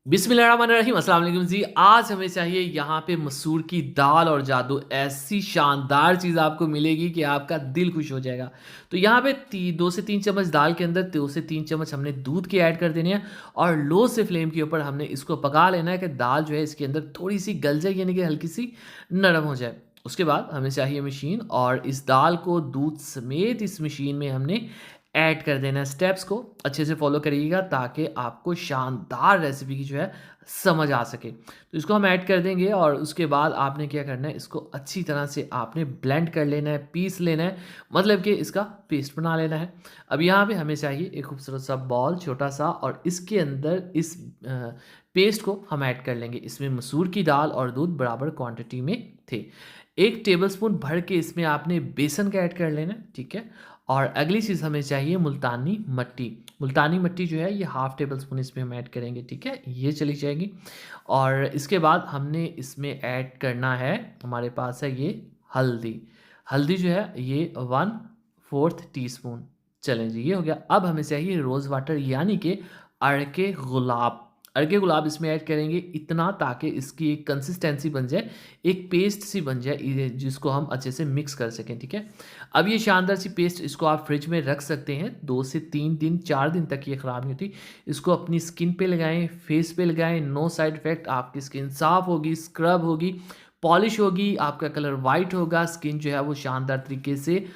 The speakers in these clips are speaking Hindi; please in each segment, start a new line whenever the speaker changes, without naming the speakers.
बिस्मिल्लाहिर्रहमानिर्रहीम अस्सलाम वालेकुम जी। आज हमें चाहिए यहाँ पे मसूर की दाल और जादू। ऐसी शानदार चीज़ आपको मिलेगी कि आपका दिल खुश हो जाएगा। तो यहाँ पे 2 से 3 चम्मच दाल के अंदर 2 से 3 चम्मच हमने दूध के ऐड कर देने हैं और लो से फ्लेम के ऊपर हमने इसको पका लेना है कि दाल जो है इसके अंदर थोड़ी सी गल जाए, यानी कि हल्की सी नरम हो जाए। उसके बाद हमें चाहिए मशीन और इस दाल को दूध समेत इस मशीन में हमने ऐड कर देना है। स्टेप्स को अच्छे से फॉलो करिएगा ताकि आपको शानदार रेसिपी की जो है समझ आ सके। तो इसको हम ऐड कर देंगे और उसके बाद आपने क्या करना है, इसको अच्छी तरह से आपने ब्लेंड कर लेना है, पीस लेना है, मतलब कि इसका पेस्ट बना लेना है। अब यहाँ पे हमें चाहिए एक खूबसूरत सा बॉल छोटा सा और इसके अंदर इस पेस्ट को हम ऐड कर लेंगे। इसमें मसूर की दाल और दूध बराबर क्वांटिटी में थे। 1 टेबलस्पून भर के इसमें आपने बेसन का ऐड कर लेना है, ठीक है। और अगली चीज़ हमें चाहिए मुल्तानी मट्टी। मुल्तानी मट्टी जो है ये हाफ़ टेबल स्पून इसमें हम ऐड करेंगे, ठीक है, ये चली जाएगी। और इसके बाद हमने इसमें ऐड करना है, हमारे पास है ये हल्दी। हल्दी जो है ये 1/4 टीस्पून। चलें जी, ये हो गया। अब हमें चाहिए रोज़ वाटर, यानी कि अर्के गुलाब। अर्के गुलाब इसमें ऐड करेंगे इतना ताकि इसकी एक कंसिस्टेंसी बन जाए, एक पेस्ट सी बन जाए, जिसको हम अच्छे से मिक्स कर सकें, ठीक है। अब ये शानदार सी पेस्ट, इसको आप फ्रिज में रख सकते हैं 2 से 3 दिन, 4 दिन तक ये ख़राब नहीं होती। इसको अपनी स्किन पे लगाएं, फेस पे लगाएं, नो साइड इफ़ेक्ट। आपकी स्किन साफ़ होगी, स्क्रब होगी, पॉलिश होगी, आपका कलर वाइट होगा, स्किन जो है वो शानदार तरीके से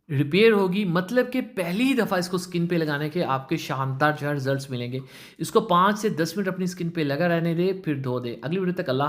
रिपेयर होगी। मतलब कि पहली ही दफ़ा इसको स्किन पे लगाने के आपके शानदार जो है रिजल्ट्स मिलेंगे। इसको 5 से 10 मिनट अपनी स्किन पे लगा रहने दें, फिर धो दें। अगली वीडियो तक अल्लाह